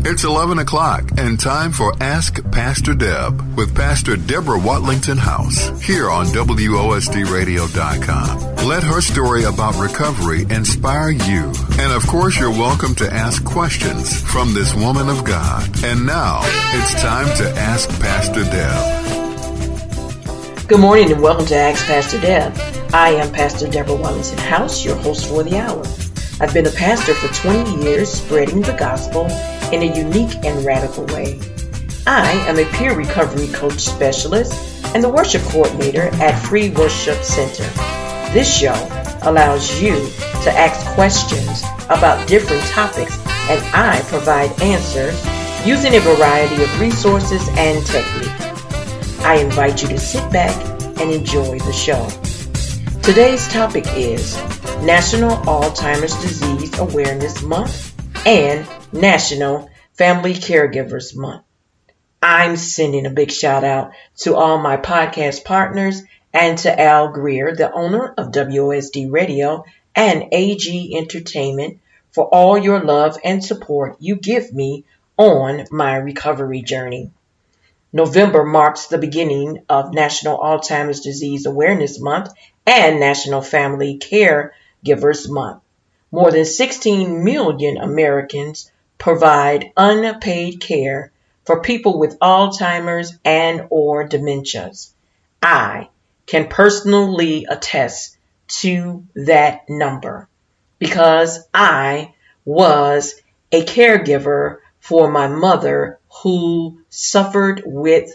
It's 11 o'clock and time for Ask Pastor Deb with Pastor Deborah Watlington House here on WOSDradio.com. Let her story about recovery inspire you. And of course, you're welcome to ask questions from this woman of God. And now it's time to Ask Pastor Deb. Good morning and welcome to Ask Pastor Deb. I am Pastor Deborah Watlington House, your host for the hour. I've been a pastor for 20 years, spreading the gospel in a unique and radical way. I am a peer recovery coach specialist and the worship coordinator at Free Worship Center. This show allows you to ask questions about different topics, and I provide answers using a variety of resources and techniques. I invite you to sit back and enjoy the show. Today's topic is National Alzheimer's Disease Awareness Month and National Family Caregivers Month. I'm sending a big shout out to all my podcast partners and to Al Greer, the owner of WOSD Radio and AG Entertainment, for all your love and support you give me on my recovery journey. November marks the beginning of National Alzheimer's Disease Awareness Month and National Family Caregivers Month. More than 16 million Americans provide unpaid care for people with Alzheimer's and or dementias. I can personally attest to that number because I was a caregiver for my mother who suffered with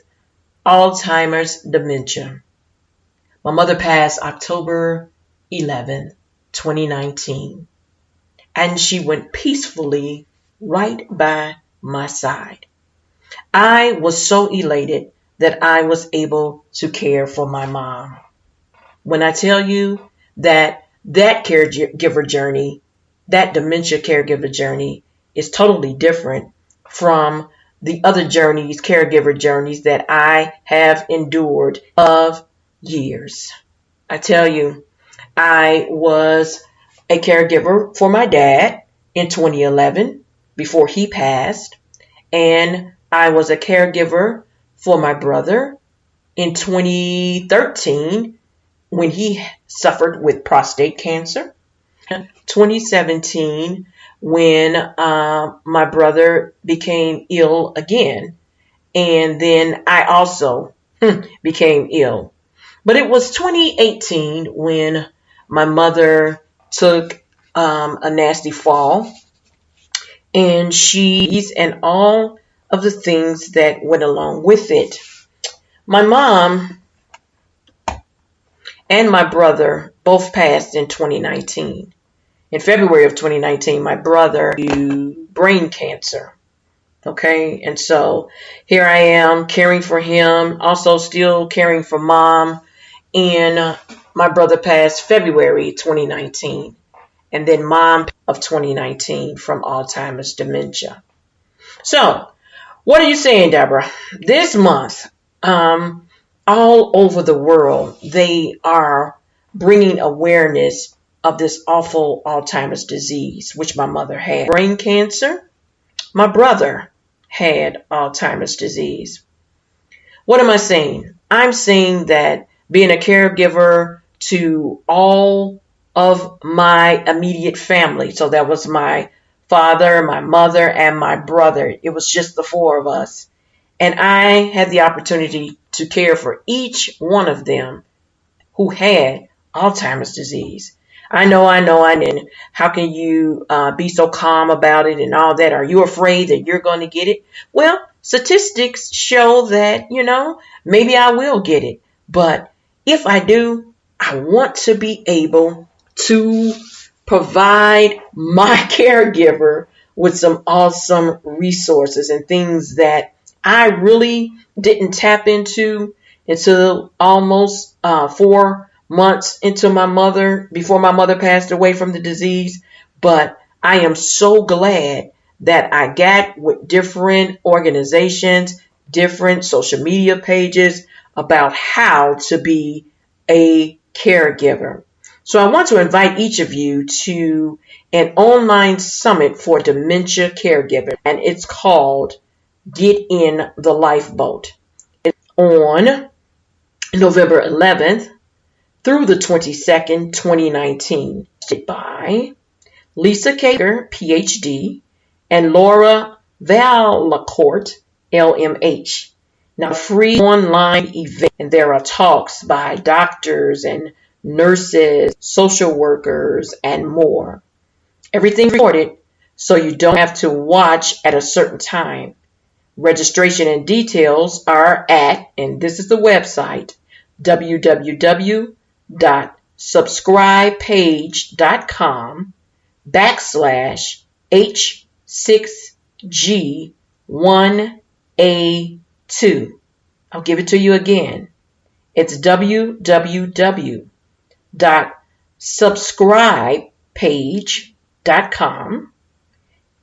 Alzheimer's dementia. My mother passed October 11, 2019, and she went peacefully right by my side. I was so elated that I was able to care for my mom. When I tell you that caregiver journey, that dementia caregiver journey is totally different from the other caregiver journeys that I have endured of years. I tell you, I was a caregiver for my dad in 2011 before he passed, and I was a caregiver for my brother in 2013 when he suffered with prostate cancer, 2017 when my brother became ill again, and then I also became ill. But it was 2018 when my mother took a nasty fall, and and all of the things that went along with it. My mom and my brother both passed in 2019. In February of 2019, my brother had brain cancer. Okay, and so here I am caring for him, also still caring for mom, and my brother passed February 2019, and then mom of 2019 from Alzheimer's dementia. So, what are you saying, Deborah? This month, all over the world, they are bringing awareness of this awful Alzheimer's disease, which my mother had. Brain cancer. My brother had Alzheimer's disease. What am I saying? I'm saying that being a caregiver to all of my immediate family, so that was my father, my mother, and my brother. It was just the four of us. And I had the opportunity to care for each one of them who had Alzheimer's disease. I know. And how can you be so calm about it and all that? Are you afraid that you're going to get it? Well, statistics show that, maybe I will get it. But if I do, I want to be able to provide my caregiver with some awesome resources and things that I really didn't tap into until almost 4 months into before my mother passed away from the disease. But I am so glad that I got with different organizations, different social media pages about how to be a caregiver. So I want to invite each of you to an online summit for dementia caregivers, and it's called Get in the Lifeboat. It's on November 11th through the 22nd, 2019, by Lisa Kager, PhD, and Laura Valacourt, LMH. Now, free online event, and there are talks by doctors and nurses, social workers, and more. Everything recorded, so you don't have to watch at a certain time. Registration and details are at, and this is the website, www.subscribepage.com/H6G1A2. I'll give it to you again. It's www.subscribepage.com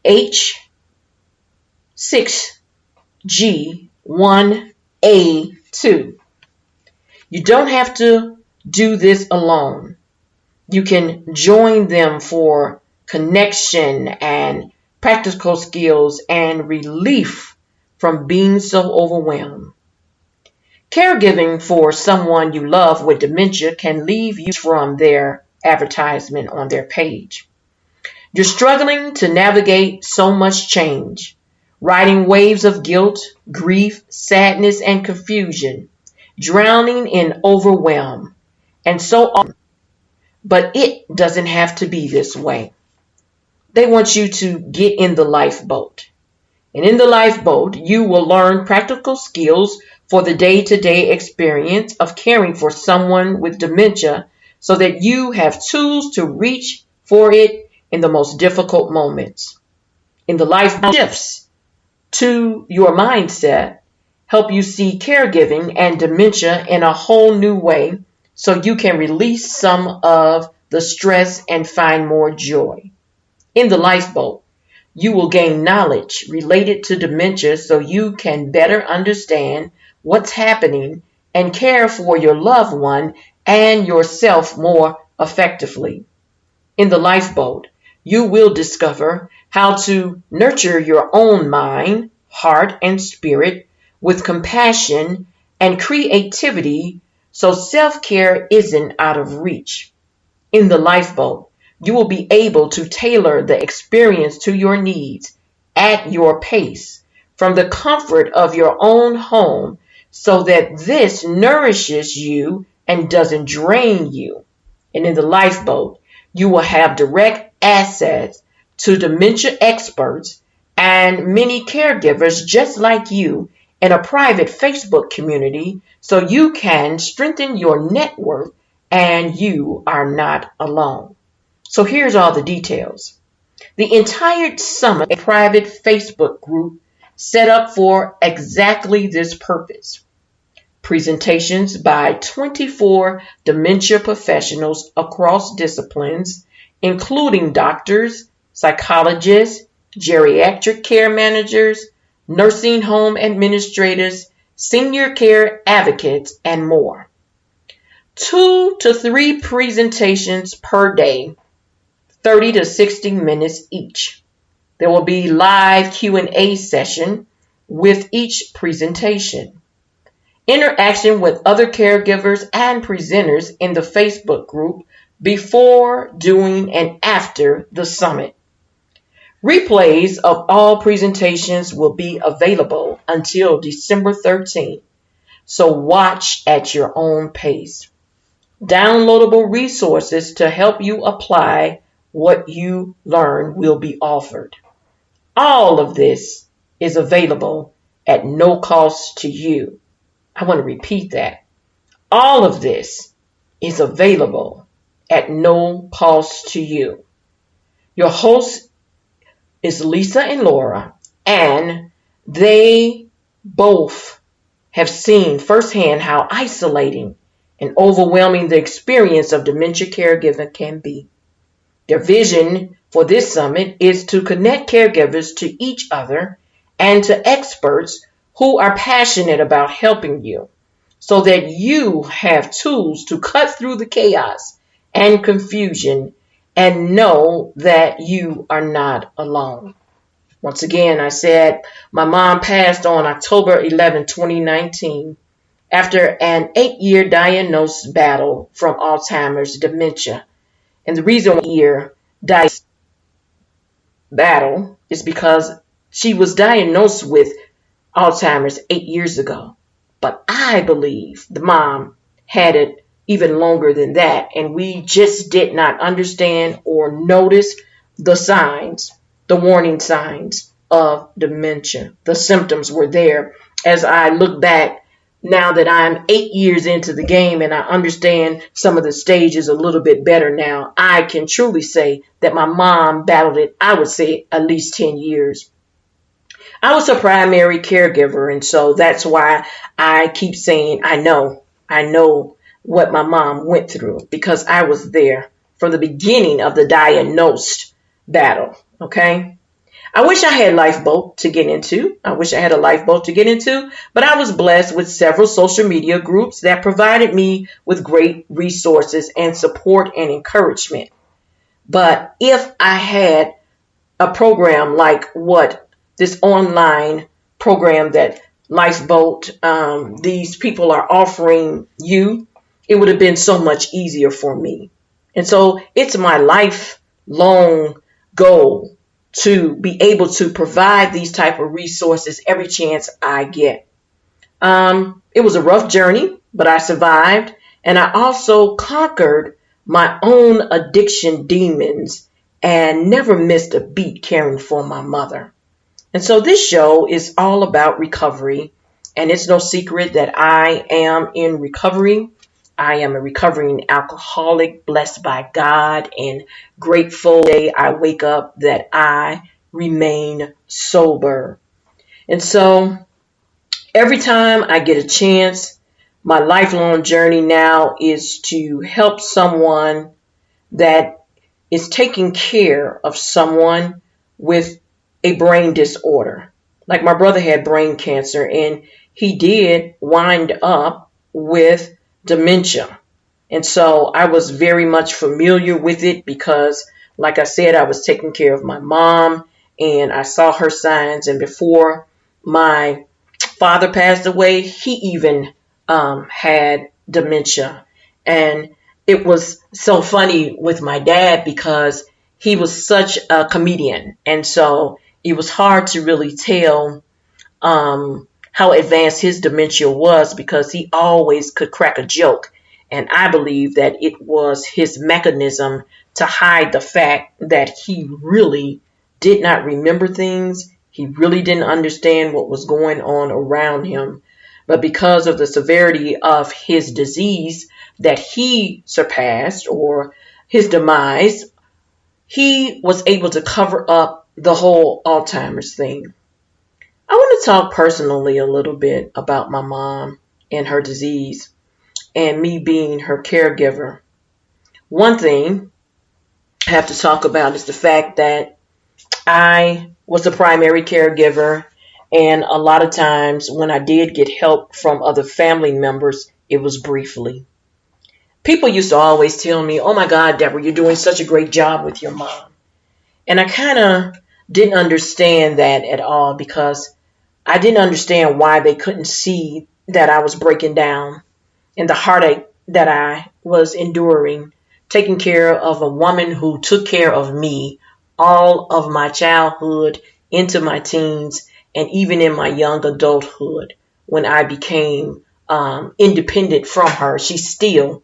H6G1A2. You don't have to do this alone. You can join them for connection and practical skills and relief from being so overwhelmed. Caregiving for someone you love with dementia can leave you from their advertisement on their page. You're struggling to navigate so much change, riding waves of guilt, grief, sadness, and confusion, drowning in overwhelm, and so on. But it doesn't have to be this way. They want you to get in the lifeboat. And in the lifeboat, you will learn practical skills for the day-to-day experience of caring for someone with dementia so that you have tools to reach for it in the most difficult moments. In the lifeboat, shifts to your mindset help you see caregiving and dementia in a whole new way so you can release some of the stress and find more joy. In the lifeboat, you will gain knowledge related to dementia so you can better understand what's happening and care for your loved one and yourself more effectively. In the lifeboat, you will discover how to nurture your own mind, heart, and spirit with compassion and creativity so self-care isn't out of reach. In the lifeboat, you will be able to tailor the experience to your needs at your pace from the comfort of your own home so that this nourishes you and doesn't drain you. And in the lifeboat, you will have direct access to dementia experts and many caregivers just like you in a private Facebook community so you can strengthen your network and you are not alone. So here's all the details. The entire summit, a private Facebook group set up for exactly this purpose. Presentations by 24 dementia professionals across disciplines, including doctors, psychologists, geriatric care managers, nursing home administrators, senior care advocates, and more. 2 to 3 presentations per day, 30 to 60 minutes each. There will be live Q&A session with each presentation. Interaction with other caregivers and presenters in the Facebook group before, during, and after the summit. Replays of all presentations will be available until December 13th, so watch at your own pace. Downloadable resources to help you apply what you learn will be offered. All of this is available at no cost to you. I want to repeat that. All of this is available at no cost to you. Your hosts is Lisa and Laura, and they both have seen firsthand how isolating and overwhelming the experience of dementia caregiving can be. Their vision for this summit is to connect caregivers to each other and to experts who are passionate about helping you so that you have tools to cut through the chaos and confusion, and know that you are not alone. Once again, I said my mom passed on October 11, 2019, after an 8-year diagnosed battle from Alzheimer's dementia. And the reason year battle is because she was diagnosed with Alzheimer's 8 years ago. But I believe the mom had it even longer than that, and we just did not understand or notice the signs, the warning signs of dementia. The symptoms were there. As I look back, now that I'm 8 years into the game and I understand some of the stages a little bit better now, I can truly say that my mom battled it, I would say, at least 10 years. I was a primary caregiver, and so that's why I keep saying I know what my mom went through, because I was there from the beginning of the diagnosed battle, okay? I wish I had a lifeboat to get into, but I was blessed with several social media groups that provided me with great resources and support and encouragement. But if I had a program like what this online program that Lifeboat, these people are offering you, it would have been so much easier for me. And so it's my lifelong goal to be able to provide these type of resources every chance I get. It was a rough journey, but I survived, and I also conquered my own addiction demons and never missed a beat caring for my mother. And so this show is all about recovery, and it's no secret that I am in recovery. I am a recovering alcoholic, blessed by God, and grateful day I wake up that I remain sober. And so every time I get a chance, my lifelong journey now is to help someone that is taking care of someone with a brain disorder. Like my brother had brain cancer, and he did wind up with dementia. And so I was very much familiar with it because, like I said, I was taking care of my mom and I saw her signs. And before my father passed away, he even had dementia. And it was so funny with my dad because he was such a comedian. And so it was hard to really tell how advanced his dementia was because he always could crack a joke. And I believe that it was his mechanism to hide the fact that he really did not remember things. He really didn't understand what was going on around him. But because of the severity of his disease that he surpassed, or his demise, he was able to cover up the whole Alzheimer's thing. I want to talk personally a little bit about my mom and her disease and me being her caregiver. One thing I have to talk about is the fact that I was the primary caregiver, and a lot of times when I did get help from other family members, it was briefly. People used to always tell me, "Oh my God, Deborah, you're doing such a great job with your mom." And I kind of didn't understand that at all because I didn't understand why they couldn't see that I was breaking down and the heartache that I was enduring, taking care of a woman who took care of me all of my childhood into my teens and even in my young adulthood. When I became independent from her, she still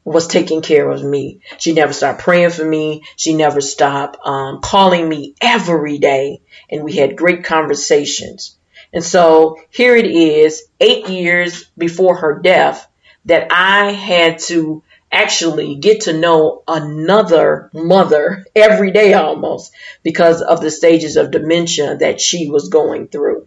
was taking care of me. She never stopped praying for me. She never stopped calling me every day. And we had great conversations. And so here it is, 8 years before her death, that I had to actually get to know another mother every day almost because of the stages of dementia that she was going through.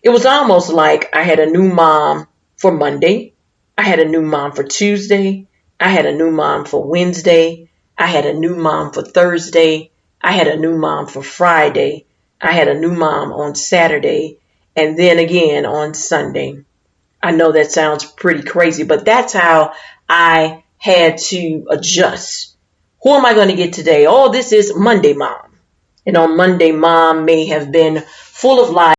It was almost like I had a new mom for Monday. I had a new mom for Tuesday. I had a new mom for Wednesday. I had a new mom for Thursday. I had a new mom for Friday. I had a new mom on Saturday. And then again on Sunday. I know that sounds pretty crazy, but that's how I had to adjust. Who am I going to get today? Oh, this is Monday Mom. And on Monday, Mom may have been full of life.